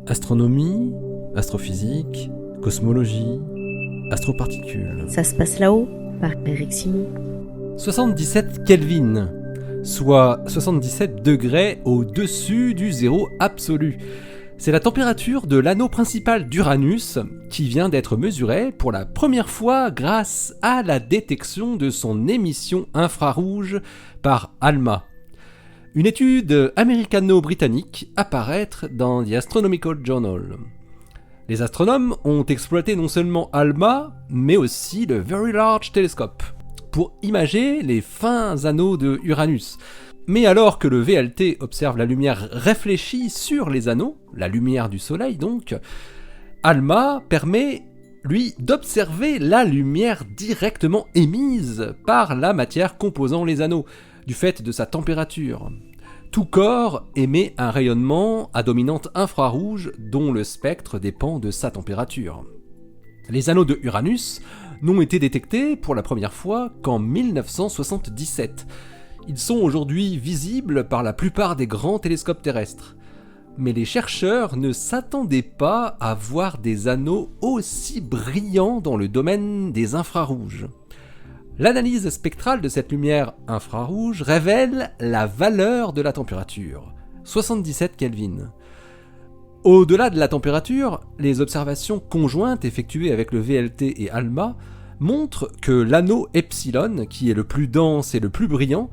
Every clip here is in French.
Astronomie, astrophysique, cosmologie, astroparticules. Ça se passe là-haut, par Eric Simon. 77 Kelvin, soit 77 degrés au-dessus du zéro absolu. C'est la température de l'anneau principal d'Uranus qui vient d'être mesurée pour la première fois grâce à la détection de son émission infrarouge par ALMA. Une étude américano-britannique à paraître dans The Astronomical Journal. Les astronomes ont exploité non seulement ALMA, mais aussi le Very Large Telescope pour imager les fins anneaux de Uranus. Mais alors que le VLT observe la lumière réfléchie sur les anneaux, la lumière du Soleil donc, ALMA permet, lui, d'observer la lumière directement émise par la matière composant les anneaux, du fait de sa température. Tout corps émet un rayonnement à dominante infrarouge dont le spectre dépend de sa température. Les anneaux de Uranus n'ont été détectés pour la première fois qu'en 1977. Ils sont aujourd'hui visibles par la plupart des grands télescopes terrestres. Mais les chercheurs ne s'attendaient pas à voir des anneaux aussi brillants dans le domaine des infrarouges. L'analyse spectrale de cette lumière infrarouge révèle la valeur de la température, 77 Kelvin. Au-delà de la température, les observations conjointes effectuées avec le VLT et ALMA montrent que l'anneau epsilon, qui est le plus dense et le plus brillant,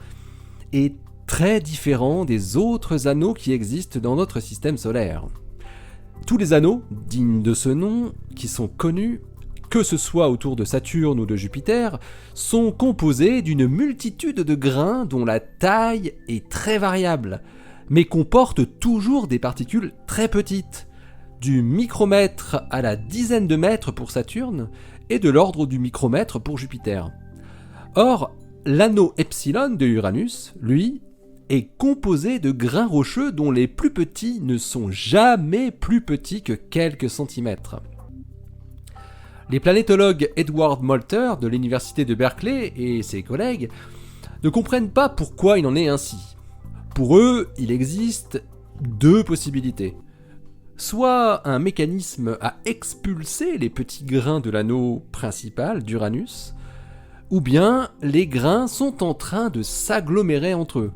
est très différent des autres anneaux qui existent dans notre système solaire. Tous les anneaux, dignes de ce nom, qui sont connus, que ce soit autour de Saturne ou de Jupiter, sont composés d'une multitude de grains dont la taille est très variable, mais comportent toujours des particules très petites, du micromètre à la dizaine de mètres pour Saturne et de l'ordre du micromètre pour Jupiter. Or, l'anneau epsilon de Uranus, lui, est composé de grains rocheux dont les plus petits ne sont jamais plus petits que quelques centimètres. Les planétologues Edward Moulter de l'université de Berkeley et ses collègues ne comprennent pas pourquoi il en est ainsi. Pour eux, il existe deux possibilités. Soit un mécanisme à expulser les petits grains de l'anneau principal d'Uranus, ou bien les grains sont en train de s'agglomérer entre eux.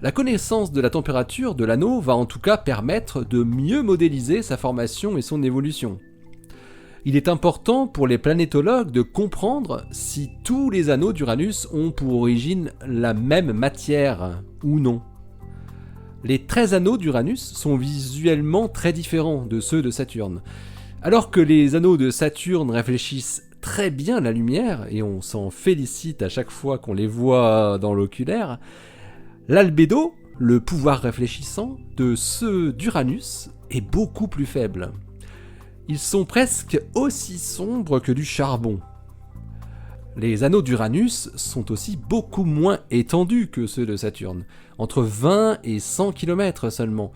La connaissance de la température de l'anneau va en tout cas permettre de mieux modéliser sa formation et son évolution. Il est important pour les planétologues de comprendre si tous les anneaux d'Uranus ont pour origine la même matière ou non. Les 13 anneaux d'Uranus sont visuellement très différents de ceux de Saturne. Alors que les anneaux de Saturne réfléchissent très bien la lumière, et on s'en félicite à chaque fois qu'on les voit dans l'oculaire, l'albédo, le pouvoir réfléchissant, de ceux d'Uranus est beaucoup plus faible. Ils sont presque aussi sombres que du charbon. Les anneaux d'Uranus sont aussi beaucoup moins étendus que ceux de Saturne, entre 20 et 100 km seulement,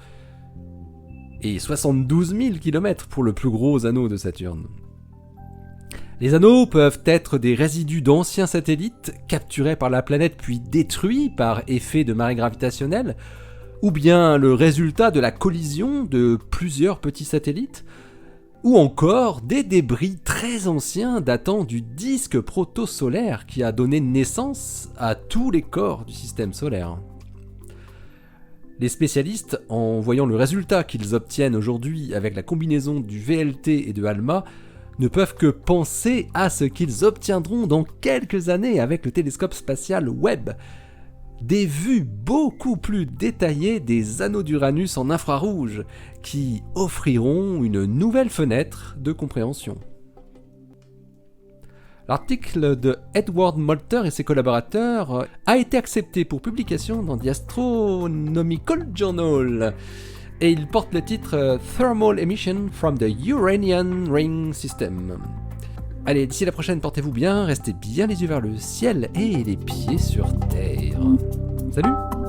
et 72 000 km pour le plus gros anneau de Saturne. Les anneaux peuvent être des résidus d'anciens satellites capturés par la planète puis détruits par effet de marée gravitationnelle, ou bien le résultat de la collision de plusieurs petits satellites, ou encore des débris très anciens datant du disque protosolaire qui a donné naissance à tous les corps du système solaire. Les spécialistes, en voyant le résultat qu'ils obtiennent aujourd'hui avec la combinaison du VLT et de ALMA, ne peuvent que penser à ce qu'ils obtiendront dans quelques années avec le télescope spatial Webb. Des vues beaucoup plus détaillées des anneaux d'Uranus en infrarouge, qui offriront une nouvelle fenêtre de compréhension. L'article de Edward Moulter et ses collaborateurs a été accepté pour publication dans The Astronomical Journal, et il porte le titre Thermal Emission from the Uranian Ring System. Allez, d'ici la prochaine, portez-vous bien, restez bien les yeux vers le ciel et les pieds sur terre. Salut!